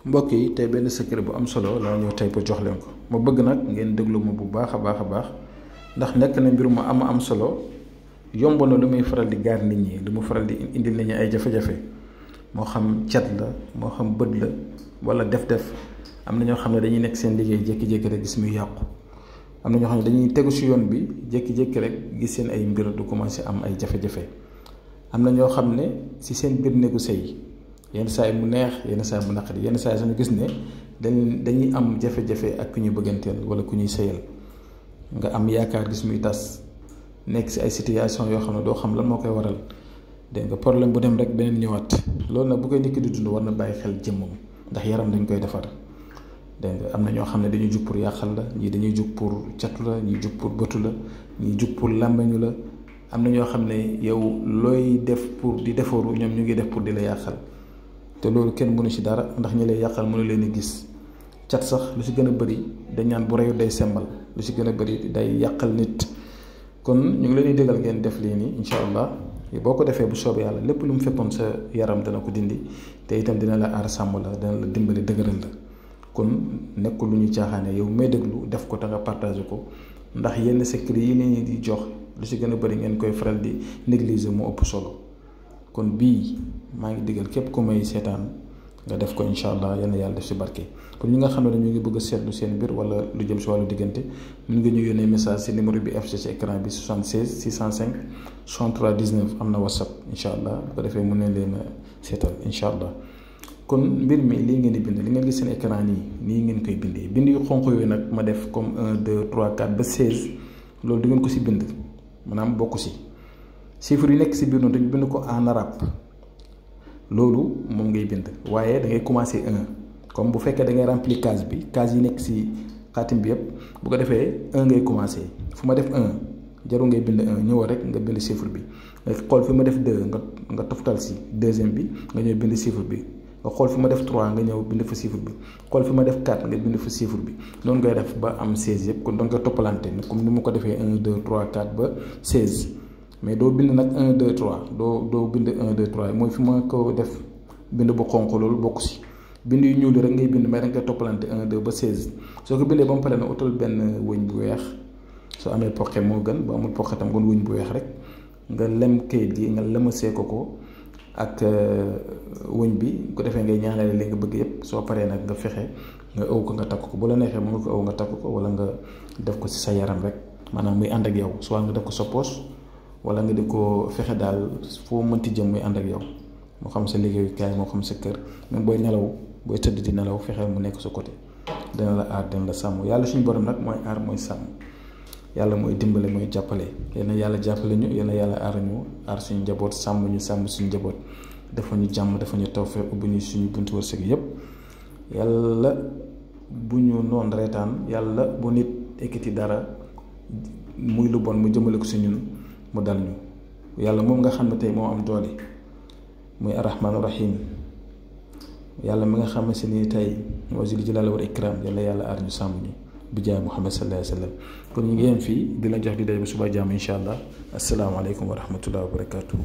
mbokk yi tey benn secret bu am solo la ñëw tey pour jox leen ko ma bëgg nag ngeen déglu ma bu baax a baax ndax nekk na mbir mu am solo yomb na lu muy faral di gaar nit ñi lu mu faral di indil nit ñi ay jafe-jafe moo xam cat la moo xam bët la wala def-def am na ñoo xam ne dañuy nekk seen liggéey jékki-jékki rek gis muy yàqu am na ñoo xam ne dañuy tegu si yoon bi jékki-jékki rek gis seen ay mbir du commencé am ay jafe-jafe am na ñoo xam ne si seen biir néegu sëy yenn saa yi mu neex yenn saa yi mu naqari yenn saa yi sax ñu gis ne dañuy am jafe-jafe ak ku ñuy bëgganteel wala ku ñuy sëyal nga am yaakaar gis muy tas nekk si ay situation yoo xam ne doo xam lan moo koy waral dégg nga problème bu dem rek beneen ñëwaat loolu nag bu koy nit ki di dund war na bàyyi xel jëmmam ndax yaram dañ koy defar dégg nga am na ñoo xam ne dañuy jug pour yàqal la ñii dañuy jug pour catu la ñii jug pour bëtu la ñii jug pour làmbañu la am na ñoo xam ne yow looy def pour di defaru ñoom ñu ngi def pour di la yàqal te loolu kenn mënu ci dara ndax ñi lay yàqal mënu leen a gis cat sax lu ci gën a bëri dañ naan bu reyu day sembal lu ci gën a bëri day yàqal nit kon ñu ngi leen di déggal ngeen def lii nii incha allah boo ko defee bu soobee yàlla lépp lu mu fekkoon sa yaram dana ko dindi te itam dina la aar sàmm la dana la dimbali dëgëral la kon nekkul lu ñu caaxaane yow may déglu def ko te nga partagé ko ndax yenn secret yi nit ñi di jox lu ci gën a bëri ngeen koy faral di négliger mu ëpp solo kon bii maa ngi digal képp ku may seetaan nga def ko incha allah yal na yàlla def ci barke pour ñi nga xam ne ñu ngi bëgg a seetlu seen mbir wala lu jëm si wàllu diggante mun nga ñu yónnee message si numéro bi affiché ci écran bi 76 605 63 19 am na whatsapp incha allah bu ko defee mun nañ leen a seetal incha allah kon mbir mi lii ngeen di bind li ngeen gis seen écran nii ngeen koy bindee bind yu xonq yooyu nag ma def comme 1 2 3 4 ba 16 loolu du ngeen ko si bind maanaam bokku si chiffre yi nekk si biir noonu dañu bind ko en arabe loolu moom ngay bind waaye da ngay commencer 1 comme bu fekkee da ngay remplir case bi case yi nekk si xaatim bi yëpp bu ko defee 1 ngay commencer fu ma def 1 jarul ngay bind 1 ñëw rek nga bind chiffre bi nga xool fi ma def 2 nga toftal si deuxième bi nga ñëw bind chiffre bi nga xool fi ma def 3 nga ñëw bind fa chiffre bi xool fi ma def 4 nga bind fa chiffre bi noonu ngay def ba am 16 yëpp kon donc nga toppalante comme ni ma ko defee 1 2 3 4 ba 16. mais doo bind nag 1 2 3 doo bind 1 2 3 mooy fi ma ko def bind bu xonq loolu bokk si bind yu ñuul rek ngay bind mais danga koy toppalante 1 2 ba 16 soo ko bindee ba mu pare na utal benn wëñ bu weex soo amee poqe moo gën ba amul poqe tam kon wëñ bu weex rek nga lem kayit gi nga lemasee ko ak wëñ bi ko defee ngay ñaanale li nga bëgg yëpp soo paree nag nga fexe nga ëw ko nga takk ko bu la neexee mën nga ko ëw nga takk ko wala nga def ko si sa yaram rek maanaam muy ànd ak yow soit nga def ko sa poche wala nga di ko fexe daal foo mënti jëm muy ànd ak yow moo xam sa liggéeyukaay moo xam sa kër même booy nelaw booy tëdd di nelaw fexe mu nekk sa côté dina la aar dina la sàmm yàlla suñu borom nag mooy aar mooy sàmm yàlla mooy dimbale mooy jàppale yal na yàlla jàppale ñu yal na yàlla aar suñu njaboot sàmm ñu sàmm suñu njaboot dafa ñu jàmm dafa ñu tawfeex ubbi ñu suñu buntu wërsëg yépp yàlla bu ñu noon reetaan yàlla bu nit ekkiti dara muy lu bon mu jëmale ko si ñun mu dal ñu yàlla moom nga xam ne tey moo am doole muy arrahmaanu rahim yàlla mi nga xam ne ni tey moo zil jalaali wal ikram yàlla yàlla aar ñu sàmm ñu bi jaay Muhammad sallallahu alayhi wa sallam kon ñu ngi yem fii di la jox di day ba suba jàmm incha allah asalaamaaleykum wa rahmatullahi wa barakatuhu